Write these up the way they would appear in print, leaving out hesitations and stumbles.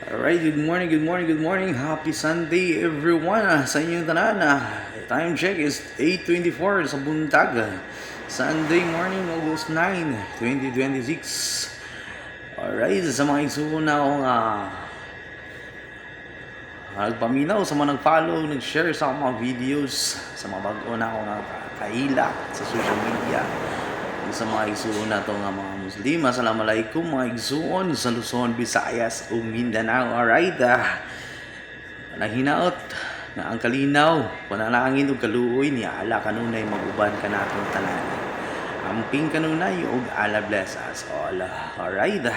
Alright, good morning, good morning, good morning. Happy Sunday everyone sa inyong tanan. Time check is 8:24 sa buntag. Sunday morning, August 9, 2026. Alright, sa mga isuna akong nagpaminaw, sa mga nag-follow, nag-share sa akong mga videos, sa mga bago na akong nakakaila sa social media. Sa mga igsuon na to nga mga Muslim, assalamualaikum mga igsuon sa Luzon, Visayas ug Mindanao. Alright, nahinaot nga ang kalinaw, panalangin ug kaluoy ni ala kanunay mag-uban ka natong tanan. Amping kanunay ug ala bless us all. Alright,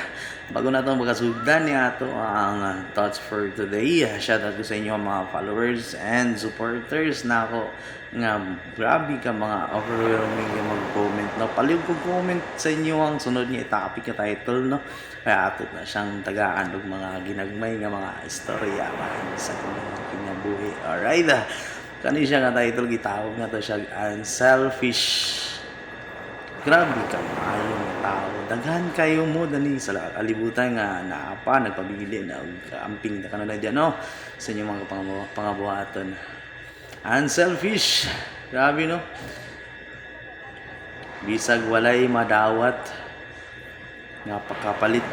bago na itong magkasugdan niya ito ang thoughts for today. Shout out ko sa inyo mga followers and supporters na ako nga grabe ka mga overwhelming yung mag-comment, no? Paliw ko comment sa inyo ang sunod niya topic na title, no? Kaya ato na siyang tagaan ng mga ginagmay nga mga istorya sa kanyang kinabuhi. Alright, kani siya nga title, gitawag na to siya Unselfish. Grabe ka maayo nga tao, daghan kayo mo dani sa alibutan nga naapa nagpabili na amping na kanunay diyan, no? Sa inyong mga pangabuhaton. Unselfish. Grabe, no? Bisag walay madawat nga pagkapalit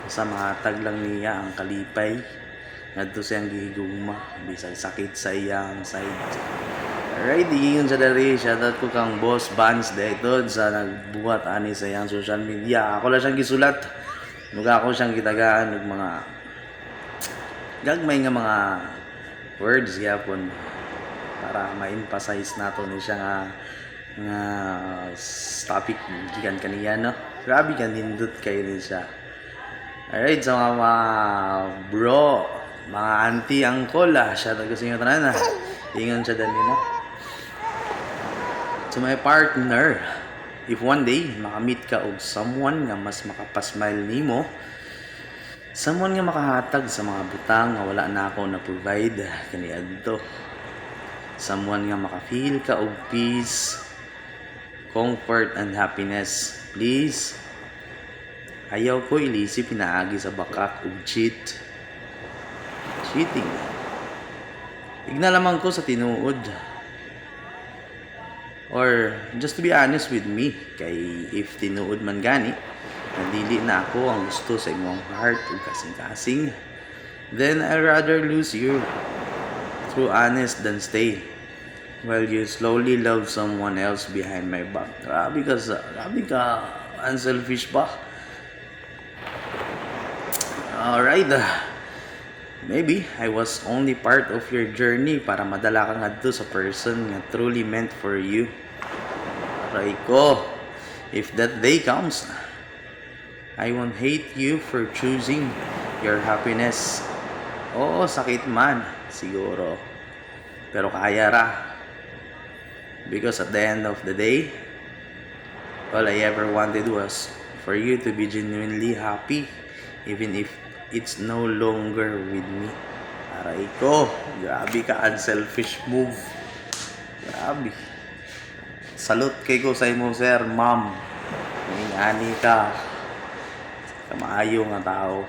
sa matag lang niya ang kalipay ngadto siyang gihigugma bisag sakit sa iyang side. Alright, yun sa dari. Shoutout ko kang Boss Vance dito sa nagbuhat ani sa iyang social media. Ako lang siyang gisulat. Nuga ako siyang gitagaan ng mga gagmay nga mga words yapon para ma-emphasize nato ni siya nga topic gikan kaniya, no? Grabe ka nindot kayo din siya. Alright, so mga bro, mga auntie, uncle, shoutout ko sa inyo tanan, ingon siya dali, no? So my partner, if one day makamit ka og someone nga mas makapasmile nimo, someone nga makahatag sa mga butang nga wala na ako na provide kaniadto, someone nga maka-feel ka og peace, comfort and happiness, please ayaw ko ilisip pinaagi sa bakak ug cheating. Igna lamang ko sa tinuod. Or just to be honest with me, kay if tinuod man gani nadili na ako ang gusto sa imong heart ug kasing-kasing, then I'd rather lose you through honest than stay while you slowly love someone else behind my back. Grabe ka unselfish ba? Alright, maybe I was only part of your journey para madala ka ngadto sa person nga truly meant for you. Aray ko, if that day comes, I won't hate you for choosing your happiness. Oo, sakit man, siguro. Pero kaya ra. Because at the end of the day, all I ever wanted was for you to be genuinely happy, even if it's no longer with me. Aray ko, grabe ka, unselfish move. Grabe. Salute kay ko sa imo, sir, ma'am. Ani ka. Kamaayo nga tao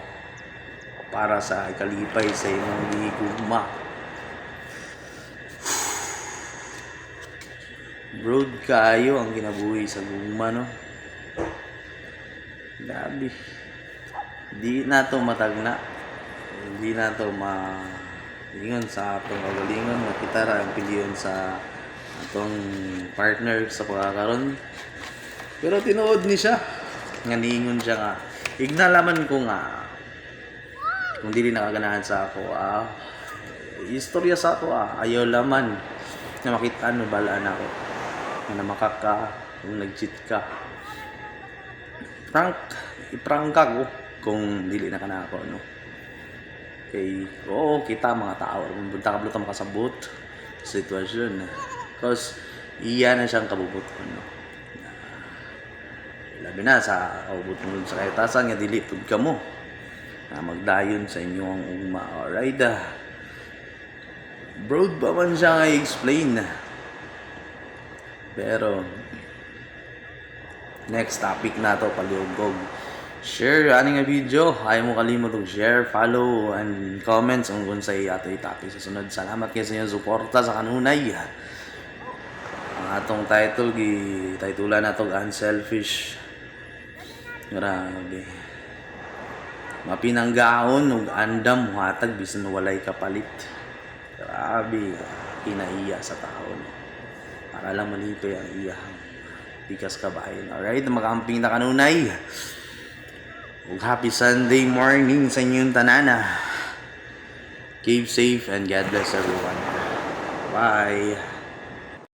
para sa kalipay sa imong gigugma. Broad kayo ang kinabuhi sa gugma, no? Grabe. Di na to matagna. Hindi na to malingon sa atong kagalingon nga kita ra ang piliyon sa atong partner sa pagkakaroon. Pero tinuod ni siya. Nga niingon siya nga. Ignalaman ko nga kung dili nakaganahan sa ako, istorya sa ako, ayaw laman na makita no balaan ako na makaka kung nag-cheat ka. Iprank ka ko kung dili na kanako, no? Okay, oo, kita mga tao kung bunta ka bluta makasabot sa sitwasyon because iya na siyang kabubuton, no? Labi na sa kaubot mo sa kahitasan nga dili tud ka mo na magdayon sa inyong ugma. Alright, broad pa man siya nga i-explain, pero next topic na to, paliugog share ani nga video. Ayaw mo kalimot og share, follow, and comments ang unsay ato'y topic sa sunod. Salamat kayo sa inyong suporta sa kanunay. Ang atong title, titulan na itong Unselfish. Grabe. Mapinanggaon ug andam hatag bisan walay kapalit. Grabe, kinaiya sa taon. Para lang malipay ang iyahang bigas kabayan. Alright, makamping na kanunay. Ug happy Sunday morning sa inyong tanana. Keep safe and God bless everyone. Bye.